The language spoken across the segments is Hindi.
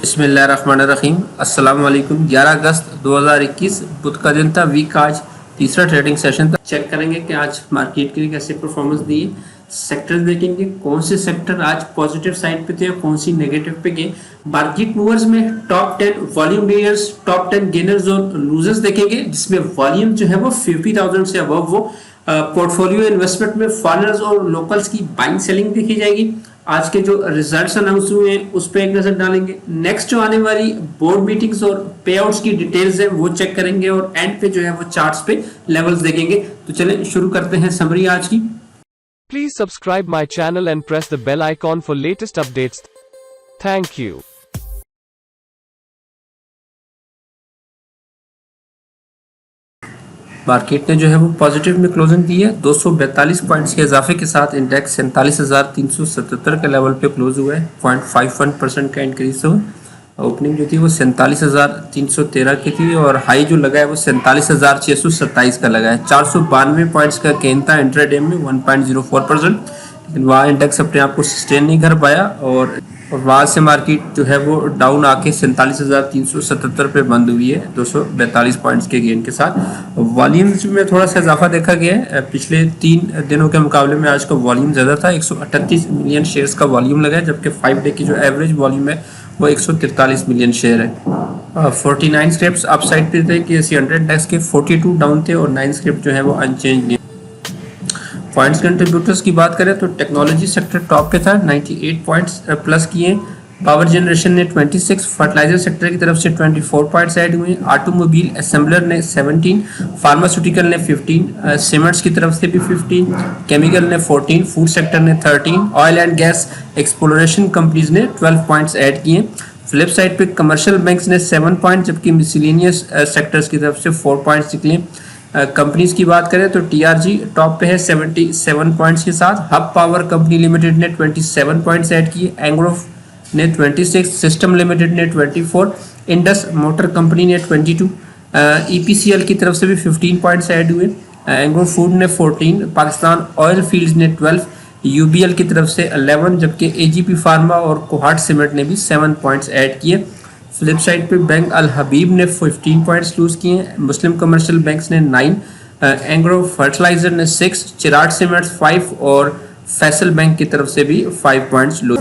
बिस्मिल्लाहिर्रहमानिर्रहीम। अस्सलाम वालेकुम। 11 अगस्त 2021 बुध का दिन था। वीक का आज तीसरा ट्रेडिंग सेशन था। चेक करेंगे कि आज मार्केट के लिए कैसे परफॉर्मेंस दी है। सेक्टर्स देखेंगे कौन से सेक्टर आज पॉजिटिव साइड पे थे और कौन सी नेगेटिव पे गए। मार्केट मूवर्स में top 10 volume leaders, top 10 gainers और लूजर्स देखेंगे, जिसमें वॉल्यूम जो है वो 50,000 से अबव वो पोर्टफोलियो इन्वेस्टमेंट में फॉरेनर्स और लोकल्स की बाइंग सेलिंग देखी जाएगी। आज के जो रिजल्ट्स अनाउंस हुए हैं उस पर एक नजर डालेंगे। नेक्स्ट जो आने वाली बोर्ड मीटिंग्स और पे आउट्स की डिटेल्स है वो चेक करेंगे और एंड पे जो है वो चार्ट्स पे लेवल्स देखेंगे। तो चलें शुरू करते हैं समरी आज की। Please subscribe my channel and press the bell icon for latest updates. Thank you. Market ने जो है वो पॉजिटिव में क्लोजिंग दी है। 242 पॉइंट्स के इजाफे के साथ इंडेक्स 47,377 के लेवल पे क्लोज हुआ है। 0.51% का इंक्रीज हुआ। ओपनिंग जो थी वो 47,313 की थी और हाई जो लगा है वो 47,627 का लगा है। 492 पॉइंट्स का गेन था इंट्राडे में 1.04%, लेकिन वहाँ इंडेक्स अपने आप को सस्टेन नहीं कर पाया और वहाँ से मार्केट जो है वो डाउन आके 47,377 पे बंद हुई है 242 पॉइंट्स के गेन के साथ। वॉल्यूम्स में थोड़ा सा इजाफा देखा गया है। पिछले 3 दिनों के मुकाबले में आज का वॉल्यूम ज़्यादा था। 138 मिलियन शेयर्स का वॉल्यूम लगा है, जबकि 5 डे की जो एवरेज वॉल्यूम है वो 143 मिलियन शेयर है। 49 स्क्रिप्ट अपसाइड पे थे कि 100 इंडेक्स के 42 डाउन थे और 9 स्क्रिप्ट जो है वो अनचेंज। पॉइंट्स कंट्रीब्यूटर्स की बात करें तो टेक्नोलॉजी सेक्टर टॉप पे था, 98 पॉइंट्स प्लस किए। पावर जनरेशन ने 26, फर्टिलाइजर सेक्टर की तरफ से 24 पॉइंट्स ऐड हुए। ऑटोमोबाइल असेंबलर ने 17, फार्मास्यूटिकल ने 15, सीमेंट्स की तरफ से भी 15, केमिकल ने 14, फूड सेक्टर ने 13, oil and gas exploration companies ने 12 पॉइंट्स ऐड किए। फ्लिप साइड पे कमर्शियल बैंक्स ने 7 पॉइंट, जबकि मिसलेनियस सेक्टर्स की तरफ से 4 पॉइंट्स निकले। कंपनीज की बात करें तो टीआरजी टॉप पे है 77 पॉइंट्स के साथ। हब पावर कंपनी लिमिटेड ने 27 पॉइंट्स ऐड किए। एंग्रो ने 26, सिस्टम लिमिटेड ने 24, इंडस मोटर कंपनी ने 22, ईपीसीएल की तरफ से भी 15 पॉइंट्स ऐड हुए। एंग्रो फूड ने 14, पाकिस्तान ऑयल फील्ड्स ने 12, यूबीएल की तरफ से 11, जबकि एजीपी फार्मा और कोहाट सीमेंट ने भी 7 पॉइंट्स ऐड किए। फ्लिप साइड पे बैंक अल हबीब ने 15 पॉइंट्स लूज किए। मुस्लिम कमर्शियल बैंक्स ने 9, एंग्रो फर्टिलाइजर ने 6, चिराग सीमेंट्स 5 और फैसल बैंक की तरफ से भी 5 पॉइंट्स लूज।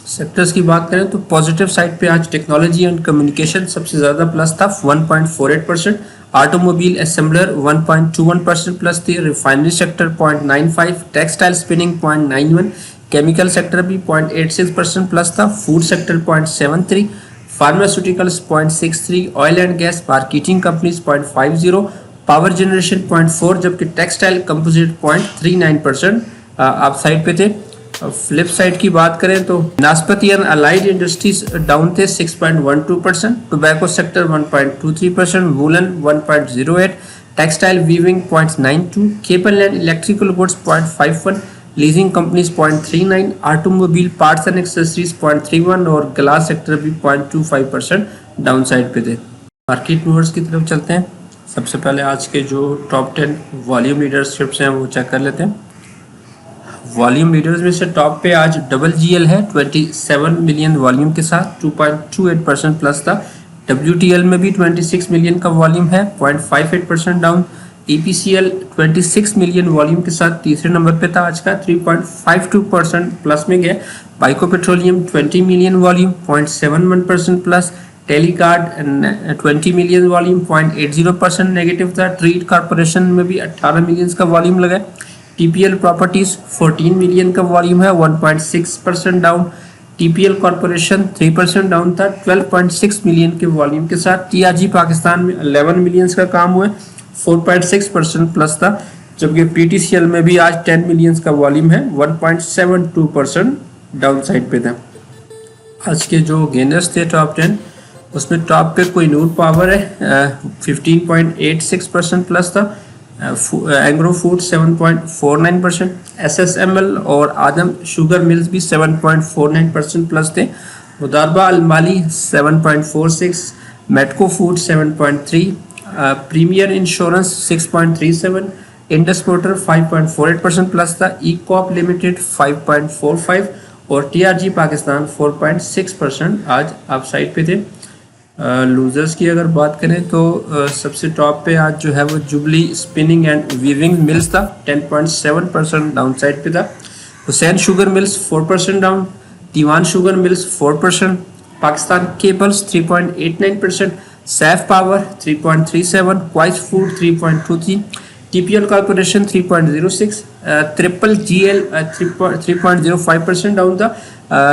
सेक्टर्स की बात करें तो पॉजिटिव साइड पे आज टेक्नोलॉजी एंड कम्युनिकेशन सबसे ज़्यादा प्लस था 1.48%, ऑटोमोबाइल असेंबलर 1.21% प्लस थी, refinery sector 0.95, textile spinning 0.91, chemical sector भी 0.86% प्लस था, food sector 0.73, pharmaceuticals 0.63, oil and gas marketing companies 0.50, power generation 0.4, जबकि टेक्सटाइल कंपोजिट 0.39% आप साइड पे थे। फ्लिप साइड की बात करें तो नास्पति एंड अलाइड इंडस्ट्रीज डाउन थे 6.12%, tobacco sector 1.23%, woollen 1.08, textile weaving 0.92, cable and electrical goods 0.51, leasing companies 0.39, automobile parts and accessories 0.31 और ग्लास सेक्टर भी 0.25% डाउन साइड पे थे। मार्केट मूवर्स की तरफ चलते हैं। सबसे पहले आज के जो टॉप 10 वॉल्यूम लीडरशिप्स हैं वो चेक कर लेते हैं। वॉल्यूम लीडर्स में से टॉप पे आज डबल जीएल है 27 मिलियन वॉल्यूम के साथ 2.28% प्लस था। WTL में भी 26 मिलियन का वॉल्यूम है 0.58% डाउन। EPCL 26 मिलियन वॉल्यूम के साथ तीसरे नंबर पे था आज का 3.52% प्लस में गया। Byco petroleum 20 million volume 0.71% plus. Telecard 20 million volume 0.80% negative था। ट्रीट कॉर्पोरेशन में भी 18 मिलियन का वॉल्यूम लगा। TPL प्रॉपर्टीज 14 मिलियन का वॉल्यूम है 1.6% डाउन। TPL कॉर्पोरेशन 3% डाउन था 12.6 मिलियन के वॉल्यूम के साथ। TRG पाकिस्तान में 11 मिलियन का काम हुआ 4.6% प्लस था, जबकि PTCL में भी आज 10 मिलियन का वॉल्यूम है 1.72% डाउन साइड पे था। आज के जो गेनर्स थे टॉप 10 उसमें टॉप पे कोहिनूर पावर है 15.86% प्लस था। एंग्रो फूड 7.49%, SSML और आदम शुगर मिल्स भी 7.49% प्लस थे। Modaraba Almali 7.46, Metco food 7.3, premier insurance 6.37, Indus motor 5.48% plus था। ई कॉप लिमिटेड 5.45 और TRG पाकिस्तान 4.6% आज आप साइड पे थे। लूजर्स की अगर बात करें तो सबसे टॉप पे आज जो है वो jubilee spinning and weaving mills था, 10.7% डाउन साइड पे था। Hussain sugar mills 4% down, Dewan sugar mills 4%, Pakistan cables 3.89%, Saif power 3.37, Quice food 3.23, TPL corporation 3.06, triple GL 3.05% down था,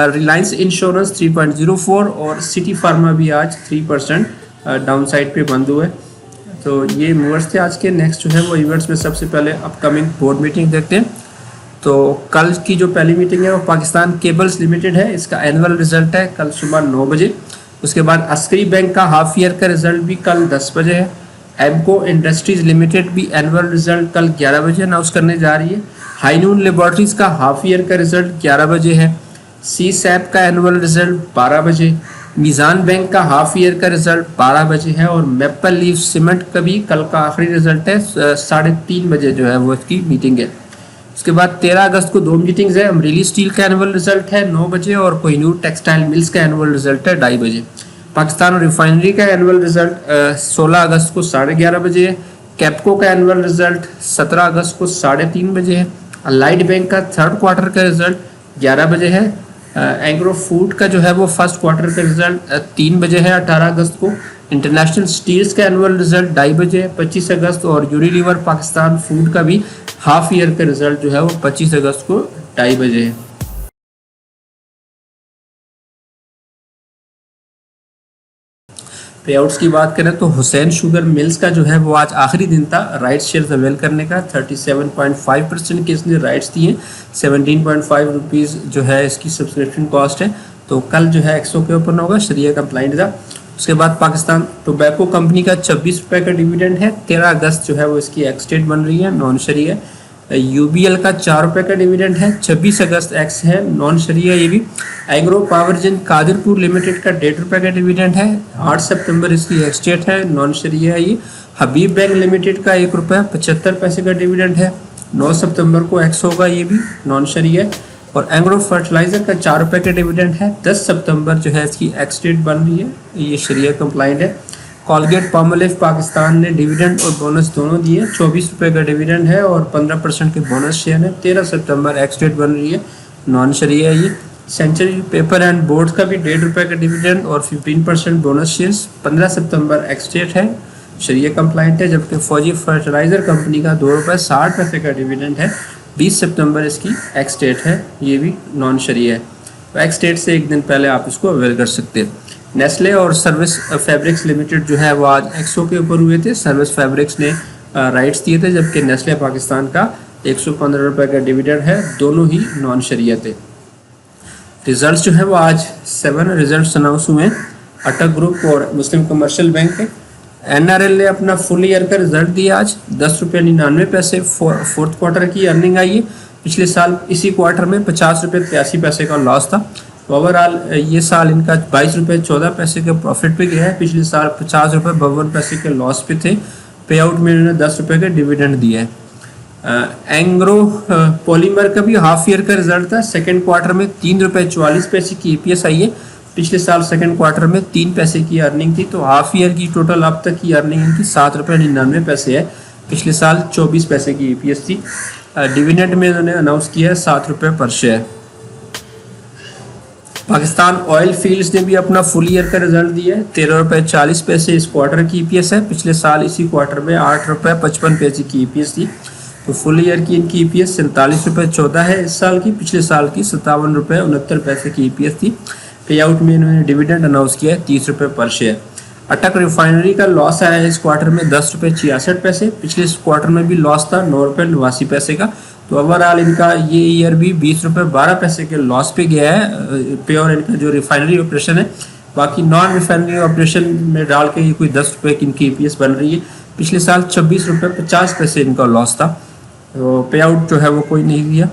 रिलायंस इंश्योरेंस 3.04 और सिटी फार्मा भी आज 3% डाउन साइड पे बंद हुए। तो ये मूवर्स थे आज के। नेक्स्ट जो है वो इवेंट्स में सबसे पहले अपकमिंग बोर्ड मीटिंग देखते हैं। तो कल की जो पहली मीटिंग है वो पाकिस्तान केबल्स लिमिटेड है, इसका एनुअल रिजल्ट है कल सुबह 9 बजे। उसके बाद अस्करी बैंक का हाफ ईयर का रिजल्ट भी कल 10 बजे है। एमको इंडस्ट्रीज लिमिटेड भी एनुअल रिजल्ट कल 11 बजे अनाउंस करने जा रही है। हाईनून लेबोरेटरीज का हाफ ईयर का रिजल्ट 11 बजे है। सी सैप का एनुअल रिजल्ट 12 बजे, मीज़ान बैंक का हाफ ईयर का रिजल्ट 12 बजे है और मैपल लीफ सीमेंट का भी कल का आखिरी रिजल्ट है, 3:30 बजे जो है वो इसकी मीटिंग है। उसके बाद 13 अगस्त को 2 मीटिंग्स है। अमरीली स्टील का एनुअल रिजल्ट है 9 बजे और कोहिनूर टेक्सटाइल मिल्स का एनुअल रिजल्ट है 2:30 बजे। पाकिस्तान रिफाइनरी का एनुअल रिजल्ट 16 अगस्त को 11:30 बजे है। कैप्को का एनुअल रिजल्ट 17 अगस्त को 3:30 बजे है। अलाइड बैंक का थर्ड क्वार्टर का रिजल्ट 11 बजे है। एंग्रो फूड का जो है वो फर्स्ट क्वार्टर का रिजल्ट 3 बजे है 18 अगस्त को। इंटरनेशनल स्टील्स का एनुअल रिजल्ट 2:30 बजे है 25 अगस्त, और यूनिलीवर पाकिस्तान फूड का भी हाफ ईयर का रिजल्ट जो है वो 25 अगस्त को 2:30 बजे है। पे आउट्स की बात करें तो हुसैन शुगर मिल्स का जो है वो आज आखिरी दिन था राइट्स शेयर अवेल करने का। 37.5% के इसने राइट्स दिए। 17.5 रुपीज़ जो है इसकी सब्सक्रिप्शन कॉस्ट है। तो कल जो है 100 के ऊपर होगा, शरिया कंप्लाइंट था। उसके बाद पाकिस्तान टोबैको कंपनी का 26 रुपये का डिविडेंड है। 13 अगस्त जो है वो इसकी एक्स डेट बन रही है, नॉन शरिया। UBL का 4 रुपये का डिविडेंड है। 26 अगस्त एक्स है, नॉन शरिया ये भी। एग्रो पावरजन कादिरपुर लिमिटेड का 1.5 रुपये का डिविडेंड है। 8 सितंबर इसकी एक्स डेट है, नॉन शरिया है ये। हबीब बैंक लिमिटेड का 1 रुपया 75 पैसे का डिविडेंड है। 9 सितंबर को एक्स होगा, ये भी नॉन शरिया है। और एंग्रो फर्टिलाइजर का 4 रुपये का डिविडेंड है। 10 सितंबर जो है इसकी एक्स डेट बन रही है, ये शरिया कंप्लाइंट है। कॉलगेट पामोलिव पाकिस्तान ने डिविडेंड और बोनस दोनों दिए। 24 रुपये का डिविडेंड है और 15% के बोनस शेयर है। 13 सितंबर एक्स डेट बन रही है, नॉन शरिया है ये। सेंचुरी पेपर एंड बोर्ड्स का भी 1.5 रुपये का डिविडेंड और 15% बोनस शेयर्स। 15 सितंबर एक्स डेट है, शरिया कंप्लाइंट है। जबकि फौजी फर्टिलाइजर कंपनी का 2 रुपये 60 पैसे का डिविडेंड है। 20 सितंबर इसकी एक्स डेट है, ये भी नॉन शरिया है। तो एक्स डेट से एक दिन पहले आप इसको अवेल कर सकते हैं। नेस्ले और सर्विस फैब्रिक्स लिमिटेड जो है वो आज 100 के ऊपर हुए थे। सर्विस फैब्रिक्स ने राइट्स दिए थे, जबकि नेस्ले पाकिस्तान का 115 रुपये का डिविडेंड है। दोनों ही नॉन शरिया थे। रिजल्ट्स जो है वो आज 7 रिजल्ट्स अनाउंस हुए हैं। अटक ग्रुप और मुस्लिम कमर्शियल बैंक के। NRL ने अपना फुल ईयर का रिजल्ट दिया आज। 10 रुपये 99 पैसे फोर्थ क्वार्टर की अर्निंग आई है। पिछले साल इसी क्वार्टर में 50 रुपये 83 पैसे का लॉस था। तो ओवरऑल ये साल इनका 22 रुपये 14 पैसे के प्रॉफिट पे गया है। पिछले साल 50 रुपये 52 पैसे के लॉस पे थे। पे आउट में इन्होंने 10 रुपये का डिविडेंड दिया है। एंग्रो पॉलीमर का भी हाफ ईयर का रिजल्ट था। सेकंड क्वार्टर में 3 रुपये 44 पैसे की EPS आई है। पिछले साल सेकंड क्वार्टर में 3 पैसे की अर्निंग थी। तो हाफ ईयर की टोटल अब तक की अर्निंग इनकी 7 रुपये 99 पैसे है। पिछले साल 24 पैसे की EPS थी। डिविडेंड में इन्होंने अनाउंस किया है 7 रुपये पर शेयर। पाकिस्तान ऑयल फील्ड्स ने भी अपना फुल ईयर का रिजल्ट दिया है। 13 रुपये 40 पैसे इस क्वार्टर की EPS है। पिछले साल इसी क्वार्टर में 8 रुपये 55 पैसे की EPS थी। तो फुल ईयर की इनकी EPS 47 रुपये 14 है इस साल की। पिछले साल की 57 रुपये 69 पैसे की EPS थी। पे आउट में इन्होंने डिविडेंड अनाउंस किया है 30 रुपये पर शेयर। अटक रिफाइनरी का लॉस आया है इस क्वार्टर में 10 रुपये 66 पैसे। पिछले क्वार्टर में भी लॉस था 9 रुपये 89 पैसे का। तो ओवरऑल इनका ये ईयर भी 20 रुपये 12 पैसे के लॉस पे गया है प्योर इनका जो रिफाइनरी ऑपरेशन है। बाकी नॉन रिफाइनरी ऑपरेशन में डाल के ये कोई 10 रुपये की इनकी EPS बन रही है। पिछले साल 26 रुपये 50 पैसे इनका लॉस था। तो पे आउट जो है वो कोई नहीं दिया।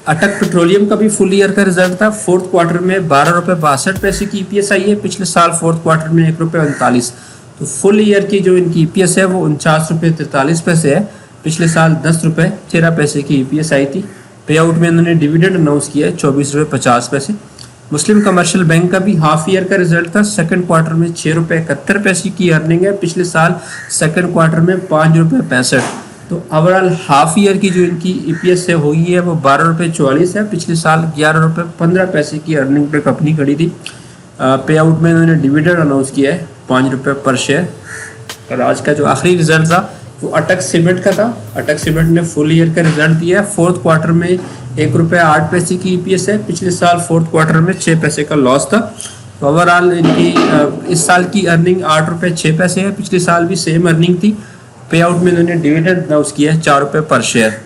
अटक पेट्रोलियम का भी फुल ईयर का रिजल्ट था। फोर्थ क्वार्टर में 12 रुपये 62 पैसे की EPS आई है। पिछले साल फोर्थ क्वार्टर में 1 रुपये 39। तो फुल ईयर की जो इनकी EPS है वो 49 रुपये 43 पैसे है। पिछले साल 10 रुपये 13 पैसे की EPS आई थी। पे आउट में इन्होंने डिविडेंड अनाउंस किया है 24 रुपये 50 पैसे। मुस्लिम कमर्शियल बैंक का भी हाफ ईयर का रिजल्ट था। सेकंड क्वार्टर में 6 रुपये 71 पैसे की अर्निंग है, पिछले साल सेकंड क्वार्टर में 5 रुपये 65। तो ओवरऑल हाफ ईयर की जो इनकी ईपीएस से हुई है वो 12 रुपये 44 है, पिछले साल 11 रुपये 15 पैसे की अर्निंग पे कंपनी खड़ी थी। पे आउट में इन्होंने डिविडेंड अनाउंस किया है 5 रुपये पर शेयर। और आज का जो आखिरी रिजल्ट था वो अटक सीमेंट का था। अटक सीमेंट ने फुल ईयर का रिजल्ट दिया है। फोर्थ क्वार्टर में 1 रुपये 8 पैसे की ईपीएस है, पिछले साल फोर्थ क्वार्टर में 6 पैसे का लॉस था। तो ओवरऑल इनकी इस साल की अर्निंग 8 रुपये 6 पैसे है, पिछले साल भी सेम अर्निंग थी। पे आउट में इन्होंने डिविडेंड अनाउंस किया है 4 रुपये पर शेयर।